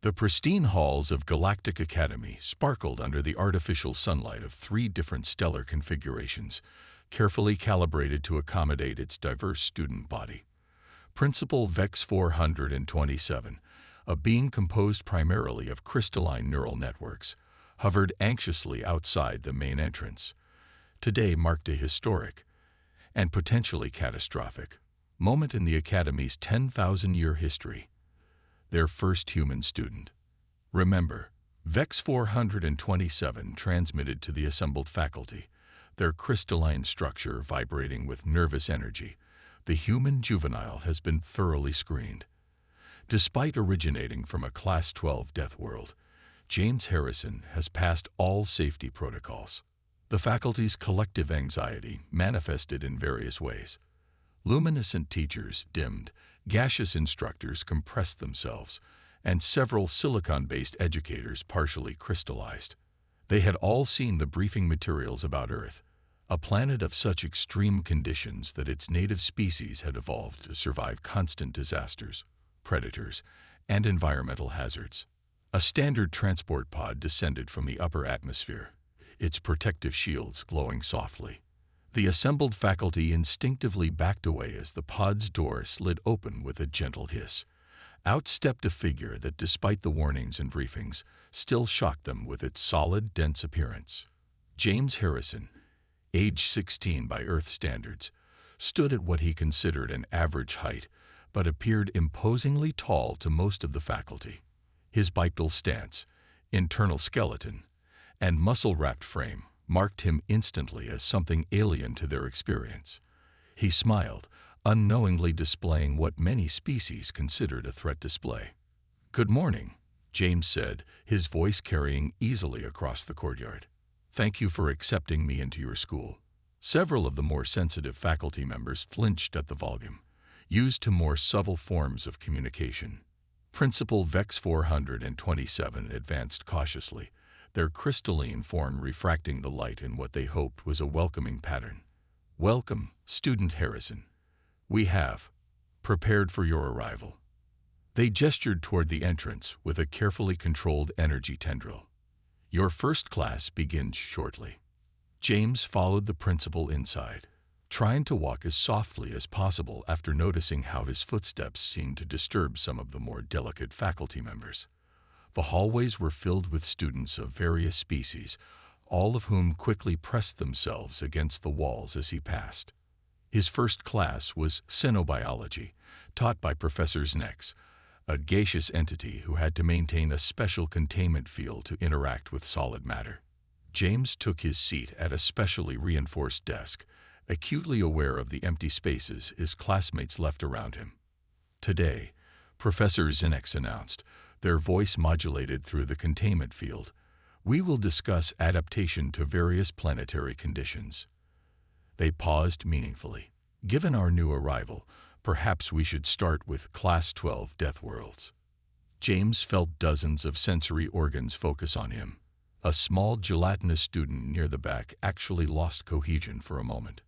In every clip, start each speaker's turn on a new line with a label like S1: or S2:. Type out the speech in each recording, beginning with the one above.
S1: The pristine halls of Galactic Academy sparkled under the artificial sunlight of three different stellar configurations, carefully calibrated to accommodate its diverse student body. Principal Vex 427, a being composed primarily of crystalline neural networks, hovered anxiously outside the main entrance. Today marked a historic, and potentially catastrophic, moment in the Academy's 10,000-year history. Their first human student. Remember, Vex 427 transmitted to the assembled faculty, their crystalline structure vibrating with nervous energy. The human juvenile has been thoroughly screened. Despite originating from a Class 12 Deathworld, James Harrison has passed all safety protocols. The faculty's collective anxiety manifested in various ways. Luminescent teachers dimmed, gaseous instructors compressed themselves, and several silicon-based educators partially crystallized. They had all seen the briefing materials about Earth, a planet of such extreme conditions that its native species had evolved to survive constant disasters, predators, and environmental hazards. A standard transport pod descended from the upper atmosphere, its protective shields glowing softly. The assembled faculty instinctively backed away as the pod's door slid open with a gentle hiss. Out stepped a figure that, despite the warnings and briefings, still shocked them with its solid, dense appearance. James Harrison, age 16 by Earth standards, stood at what he considered an average height, but appeared imposingly tall to most of the faculty. His bipedal stance, internal skeleton, and muscle-wrapped frame marked him instantly as something alien to their experience. He smiled, unknowingly displaying what many species considered a threat display. "Good morning," James said, his voice carrying easily across the courtyard. "Thank you for accepting me into your school." Several of the more sensitive faculty members flinched at the volume, used to more subtle forms of communication. Principal Vex 427 advanced cautiously, their crystalline form refracting the light in what they hoped was a welcoming pattern. "Welcome, Student Harrison. We have prepared for your arrival." They gestured toward the entrance with a carefully controlled energy tendril. "Your first class begins shortly." James followed the principal inside, trying to walk as softly as possible after noticing how his footsteps seemed to disturb some of the more delicate faculty members. The hallways were filled with students of various species, all of whom quickly pressed themselves against the walls as he passed. His first class was Xenobiology, taught by Professor Znex, a gaseous entity who had to maintain a special containment field to interact with solid matter. James took his seat at a specially reinforced desk, acutely aware of the empty spaces his classmates left around him. "Today," Professor Znex announced, their voice modulated through the containment field, "we will discuss adaptation to various planetary conditions." They paused meaningfully. "Given our new arrival, perhaps we should start with Class 12 Deathworlds." James felt dozens of sensory organs focus on him. A small gelatinous student near the back actually lost cohesion for a moment.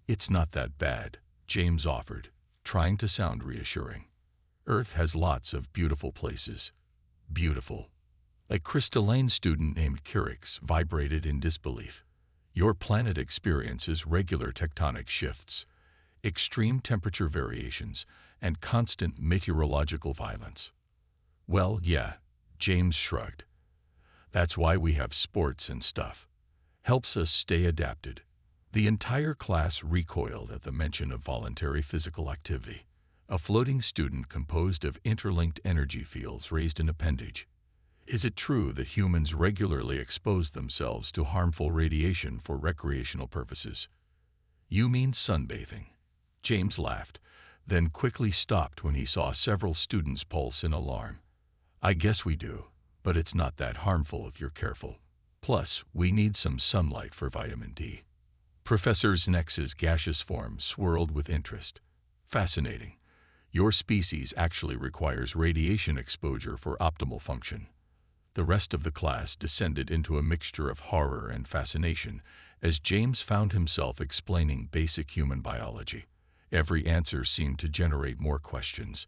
S1: "It's not that bad," James offered, trying to sound reassuring. "Earth has lots of beautiful places." "Beautiful." A crystalline student named Kirix vibrated in disbelief. "Your planet experiences regular tectonic shifts, extreme temperature variations, and constant meteorological violence." "Well, yeah," James shrugged. "That's why we have sports and stuff. Helps us stay adapted." The entire class recoiled at the mention of voluntary physical activity. A floating student composed of interlinked energy fields raised an appendage. "Is it true that humans regularly expose themselves to harmful radiation for recreational purposes?" "You mean sunbathing?" James laughed, then quickly stopped when he saw several students pulse in alarm. "I guess we do, but it's not that harmful if you're careful. Plus, we need some sunlight for vitamin D." Professor Znex's gaseous form swirled with interest. "Fascinating. Your species actually requires radiation exposure for optimal function." The rest of the class descended into a mixture of horror and fascination as James found himself explaining basic human biology. Every answer seemed to generate more questions.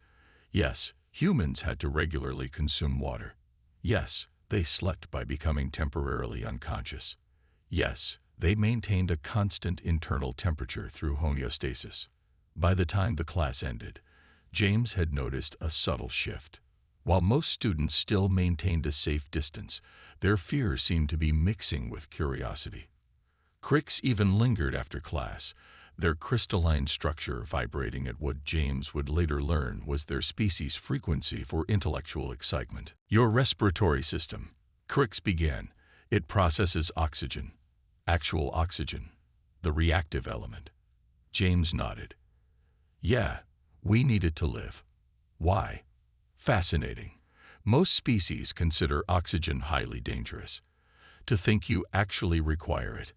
S1: Yes, humans had to regularly consume water. Yes, they slept by becoming temporarily unconscious. Yes, they maintained a constant internal temperature through homeostasis. By the time the class ended, James had noticed a subtle shift. While most students still maintained a safe distance, their fear seemed to be mixing with curiosity. Cricks even lingered after class, their crystalline structure vibrating at what James would later learn was their species' frequency for intellectual excitement. Your respiratory system, Cricks began. It processes oxygen, actual oxygen, the reactive element. James nodded. Yeah, we need it to live. Why? Fascinating. Most species consider oxygen highly dangerous. To think you actually require it.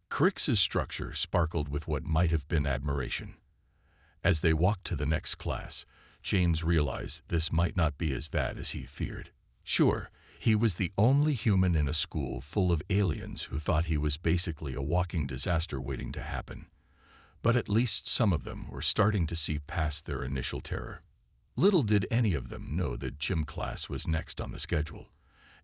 S1: Cricks's structure sparkled with what might have been admiration. As they walked to the next class, James realized this might not be as bad as he feared. Sure, he was the only human in a school full of aliens who thought he was basically a walking disaster waiting to happen. But at least some of them were starting to see past their initial terror. Little did any of them know that gym class was next on the schedule,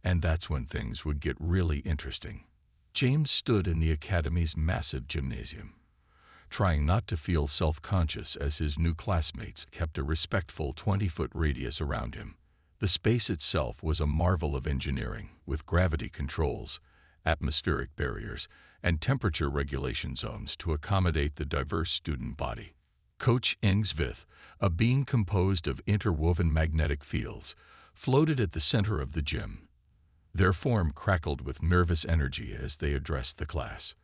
S1: and that's when things would get really interesting. James stood in the academy's massive gymnasium, trying not to feel self-conscious as his new classmates kept a respectful 20-foot radius around him. The space itself was a marvel of engineering, with gravity controls, atmospheric barriers, and temperature regulation zones to accommodate the diverse student body. Coach Engsvith, a being composed of interwoven magnetic fields, floated at the center of the gym. Their form crackled with nervous energy as they addressed the class.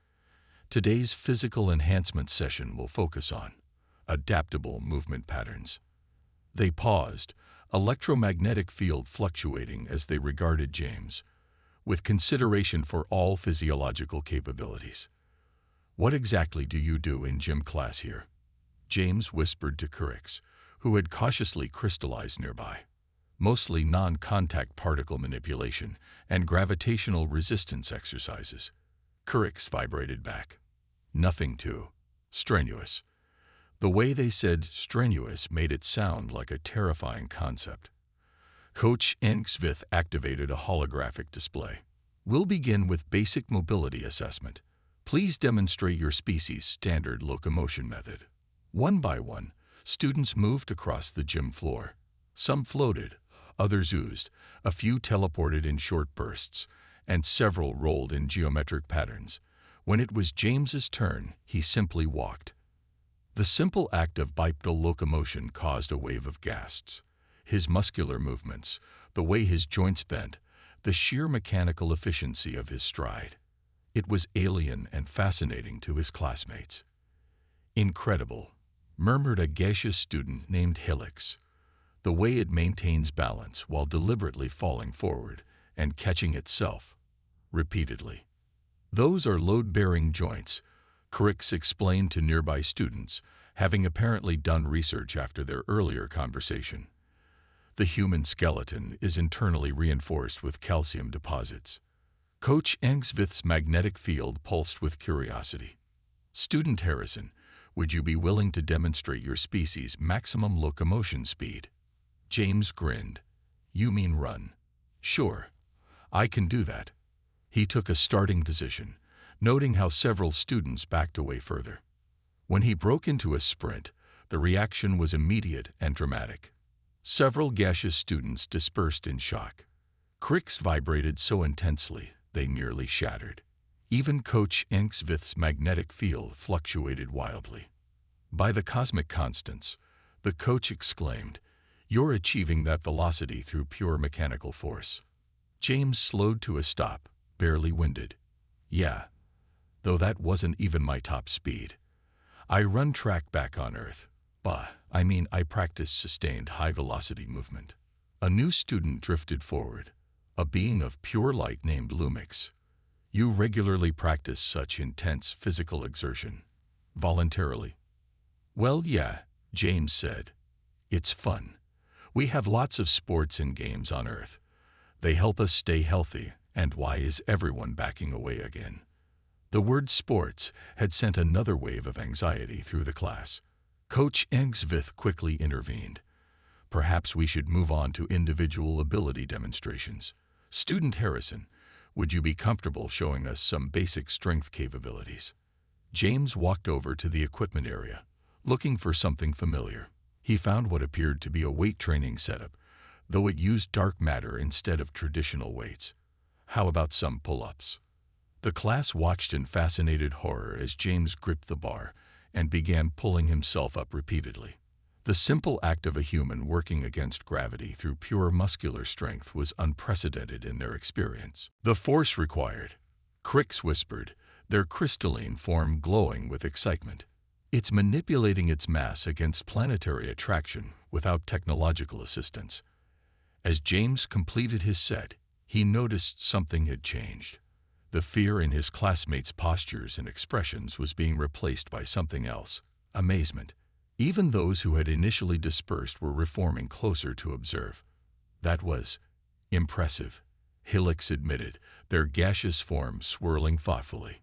S1: Today's physical enhancement session will focus on adaptable movement patterns. They paused, electromagnetic field fluctuating as they regarded James, with consideration for all physiological capabilities. What exactly do you do in gym class here? James whispered to Cricks, who had cautiously crystallized nearby. Mostly non-contact particle manipulation and gravitational resistance exercises. Cricks vibrated back. Nothing too strenuous. The way they said strenuous made it sound like a terrifying concept. Coach Engsvith activated a holographic display. We'll begin with basic mobility assessment. Please demonstrate your species' standard locomotion method. One by one, students moved across the gym floor. Some floated, others oozed, a few teleported in short bursts, and several rolled in geometric patterns. When it was James's turn, he simply walked. The simple act of bipedal locomotion caused a wave of gasps. His muscular movements, the way his joints bent, the sheer mechanical efficiency of his stride. It was alien and fascinating to his classmates. Incredible, murmured a gaseous student named Helix. The way it maintains balance while deliberately falling forward and catching itself repeatedly. Those are load-bearing joints, Cricks explained to nearby students, having apparently done research after their earlier conversation. The human skeleton is internally reinforced with calcium deposits. Coach Engsvith's magnetic field pulsed with curiosity. Student Harrison, would you be willing to demonstrate your species' maximum locomotion speed? James grinned. You mean run? Sure, I can do that. He took a starting position, noting how several students backed away further. When he broke into a sprint, the reaction was immediate and dramatic. Several gaseous students dispersed in shock. Cricks vibrated so intensely they nearly shattered. Even Coach Engsvith's magnetic field fluctuated wildly. By the cosmic constants, the coach exclaimed, "You're achieving that velocity through pure mechanical force." James slowed to a stop, barely winded. Yeah, though that wasn't even my top speed. I run track back on Earth. I practice sustained high-velocity movement. A new student drifted forward, a being of pure light named Lumix. You regularly practice such intense physical exertion. Voluntarily. Well, yeah, James said. It's fun. We have lots of sports and games on Earth. They help us stay healthy, and why is everyone backing away again? The word sports had sent another wave of anxiety through the class. Coach Engsvith quickly intervened. Perhaps we should move on to individual ability demonstrations. Student Harrison, would you be comfortable showing us some basic strength capabilities? James walked over to the equipment area, looking for something familiar. He found what appeared to be a weight training setup, though it used dark matter instead of traditional weights. How about some pull-ups? The class watched in fascinated horror as James gripped the bar and began pulling himself up repeatedly. The simple act of a human working against gravity through pure muscular strength was unprecedented in their experience. The force required, Crix whispered, their crystalline form glowing with excitement. It's manipulating its mass against planetary attraction without technological assistance. As James completed his set, he noticed something had changed. The fear in his classmates' postures and expressions was being replaced by something else, amazement. Even those who had initially dispersed were reforming closer to observe. That was impressive, Helix admitted, their gaseous forms swirling thoughtfully.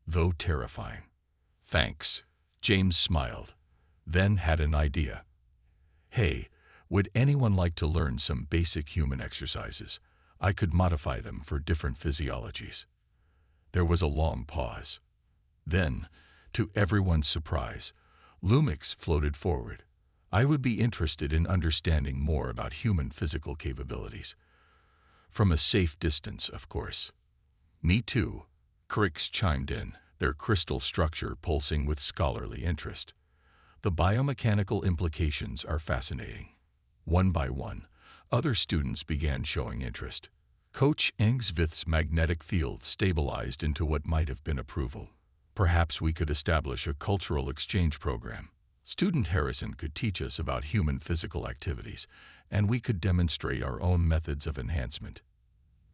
S1: Though terrifying. Thanks, James smiled, then had an idea. Hey, would anyone like to learn some basic human exercises? I could modify them for different physiologies. There was a long pause. Then, to everyone's surprise, Lumix floated forward. I would be interested in understanding more about human physical capabilities. From a safe distance, of course. Me too, Crix chimed in, their crystal structure pulsing with scholarly interest. The biomechanical implications are fascinating. One by one, other students began showing interest. Coach Engsvith's magnetic field stabilized into what might have been approval. Perhaps we could establish a cultural exchange program. Student Harrison could teach us about human physical activities, and we could demonstrate our own methods of enhancement.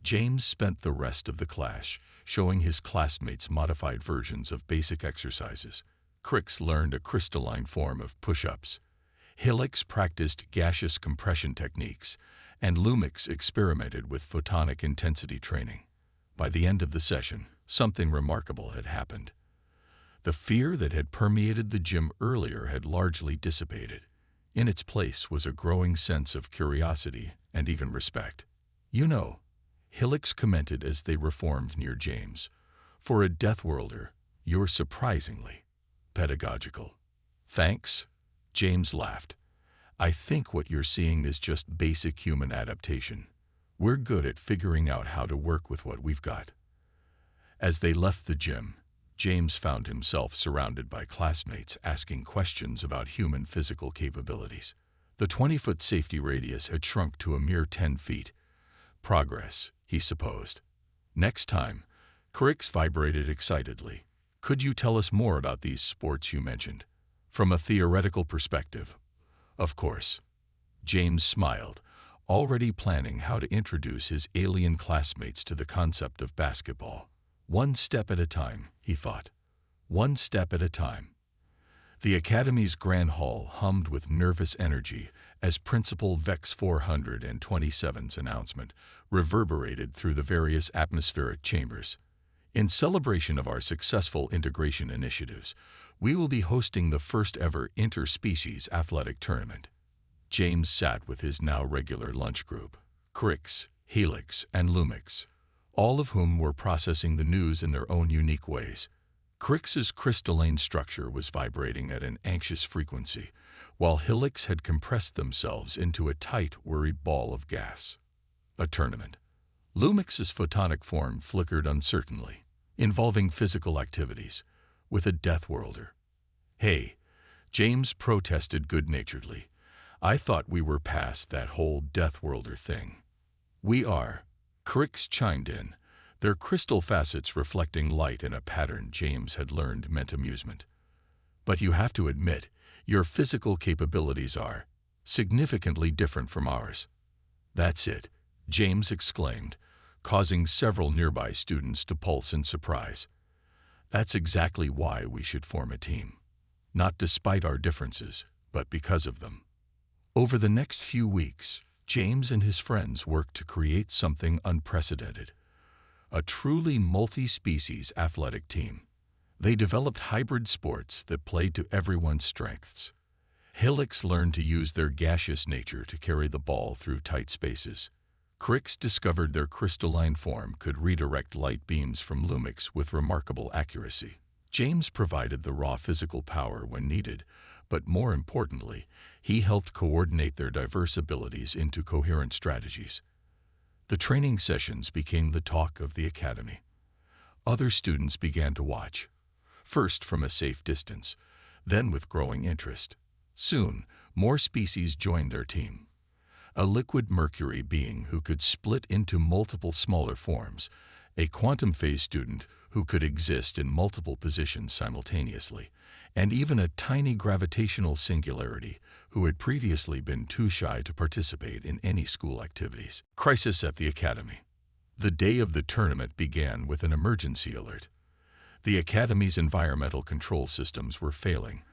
S1: James spent the rest of the class showing his classmates modified versions of basic exercises. Crix learned a crystalline form of push-ups. Helix practiced gaseous compression techniques, and Lumix experimented with photonic intensity training. By the end of the session, something remarkable had happened. The fear that had permeated the gym earlier had largely dissipated. In its place was a growing sense of curiosity and even respect. You know, Helix commented as they reformed near James, for a Deathworlder, you're surprisingly pedagogical. Thanks, James laughed. I think what you're seeing is just basic human adaptation. We're good at figuring out how to work with what we've got. As they left the gym, James found himself surrounded by classmates asking questions about human physical capabilities. The 20-foot safety radius had shrunk to a mere 10 feet. Progress, he supposed. Next time, Crix vibrated excitedly. Could you tell us more about these sports you mentioned? From a theoretical perspective. Of course. James smiled, already planning how to introduce his alien classmates to the concept of basketball. One step at a time, he thought. One step at a time. The Academy's grand hall hummed with nervous energy as Principal Vex 427's announcement reverberated through the various atmospheric chambers. In celebration of our successful integration initiatives, we will be hosting the first-ever interspecies athletic tournament. James sat with his now regular lunch group, Crix, Helix, and Lumix, all of whom were processing the news in their own unique ways. Crix's crystalline structure was vibrating at an anxious frequency, while Helix had compressed themselves into a tight, worried ball of gas. A tournament. Lumix's photonic form flickered uncertainly, involving physical activities, with a Deathworlder. Hey, James protested good-naturedly. I thought we were past that whole Deathworlder thing. We are, Crix chimed in, their crystal facets reflecting light in a pattern James had learned meant amusement. But you have to admit, your physical capabilities are significantly different from ours. That's it, James exclaimed, causing several nearby students to pulse in surprise. That's exactly why we should form a team. Not despite our differences, but because of them. Over the next few weeks, James and his friends worked to create something unprecedented. A truly multi-species athletic team. They developed hybrid sports that played to everyone's strengths. Helix learned to use their gaseous nature to carry the ball through tight spaces. Cricks discovered their crystalline form could redirect light beams from Lumix with remarkable accuracy. James provided the raw physical power when needed, but more importantly, he helped coordinate their diverse abilities into coherent strategies. The training sessions became the talk of the Academy. Other students began to watch, first from a safe distance, then with growing interest. Soon, more species joined their team. A liquid mercury being who could split into multiple smaller forms, a quantum phase student who could exist in multiple positions simultaneously, and even a tiny gravitational singularity who had previously been too shy to participate in any school activities. Crisis at the Academy. The day of the tournament began with an emergency alert. The Academy's environmental control systems were failing,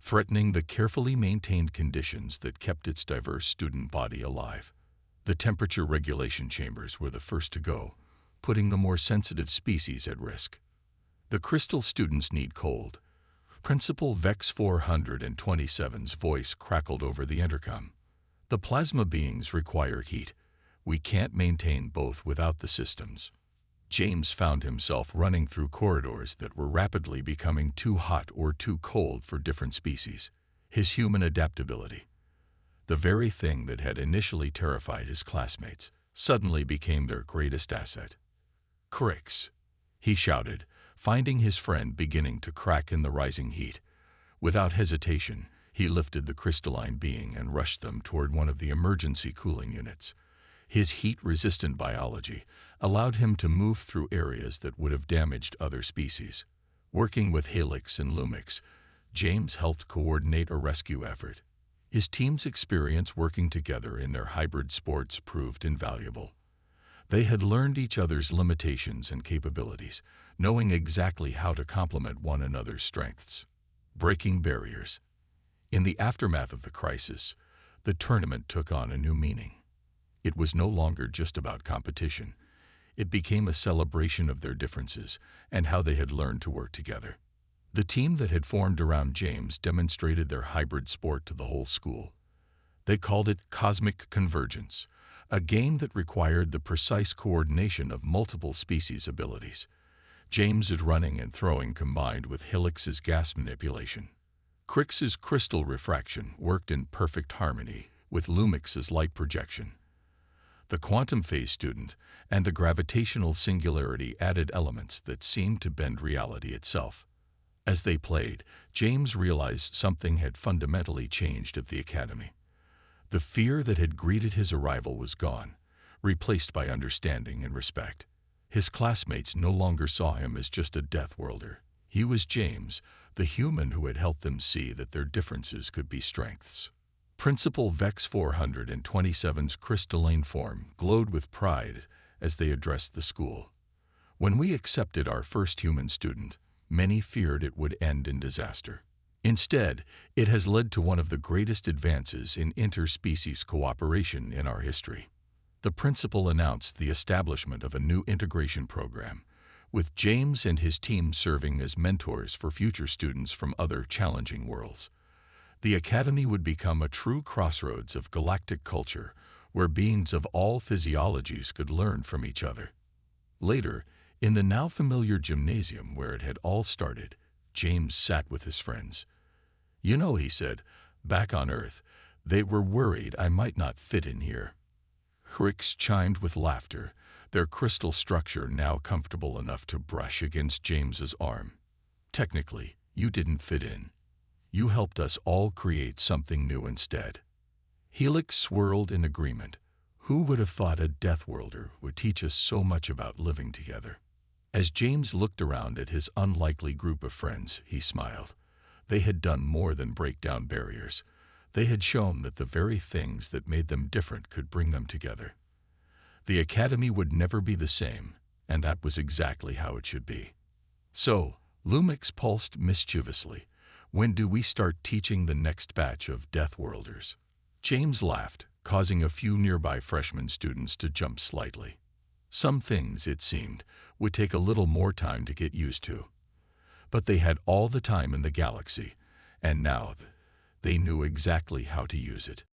S1: threatening the carefully maintained conditions that kept its diverse student body alive. The temperature regulation chambers were the first to go, putting the more sensitive species at risk. The crystal students need cold. Principal Vex 427's voice crackled over the intercom. The plasma beings require heat. We can't maintain both without the systems. James found himself running through corridors that were rapidly becoming too hot or too cold for different species. His human adaptability, the very thing that had initially terrified his classmates, suddenly became their greatest asset. "Cricks!" he shouted, finding his friend beginning to crack in the rising heat. Without hesitation, he lifted the crystalline being and rushed them toward one of the emergency cooling units. His heat-resistant biology allowed him to move through areas that would have damaged other species. Working with Helix and Lumix, James helped coordinate a rescue effort. His team's experience working together in their hybrid sports proved invaluable. They had learned each other's limitations and capabilities, knowing exactly how to complement one another's strengths. Breaking barriers. In the aftermath of the crisis, the tournament took on a new meaning. It was no longer just about competition. It became a celebration of their differences and how they had learned to work together. The team that had formed around James demonstrated their hybrid sport to the whole school. They called it Cosmic Convergence, a game that required the precise coordination of multiple species' abilities. James's running and throwing combined with Helix's gas manipulation. Crix's crystal refraction worked in perfect harmony with Lumix's light projection. The quantum phase student and the gravitational singularity added elements that seemed to bend reality itself. As they played, James realized something had fundamentally changed at the Academy. The fear that had greeted his arrival was gone, replaced by understanding and respect. His classmates no longer saw him as just a Deathworlder. He was James, the human who had helped them see that their differences could be strengths. Principal Vex 427's crystalline form glowed with pride as they addressed the school. When we accepted our first human student, many feared it would end in disaster. Instead, it has led to one of the greatest advances in interspecies cooperation in our history. The principal announced the establishment of a new integration program, with James and his team serving as mentors for future students from other challenging worlds. The Academy would become a true crossroads of galactic culture, where beings of all physiologies could learn from each other. Later, in the now familiar gymnasium where it had all started, James sat with his friends. "You know," he said, "back on Earth, they were worried I might not fit in here." Cricks chimed with laughter, their crystal structure now comfortable enough to brush against James's arm. "Technically, you didn't fit in. You helped us all create something new instead." Helix swirled in agreement. Who would have thought a Deathworlder would teach us so much about living together? As James looked around at his unlikely group of friends, he smiled. They had done more than break down barriers. They had shown that the very things that made them different could bring them together. The Academy would never be the same, and that was exactly how it should be. "So," Lumix pulsed mischievously, "when do we start teaching the next batch of Deathworlders?" James laughed, causing a few nearby freshman students to jump slightly. Some things, it seemed, would take a little more time to get used to. But they had all the time in the galaxy, and now they knew exactly how to use it.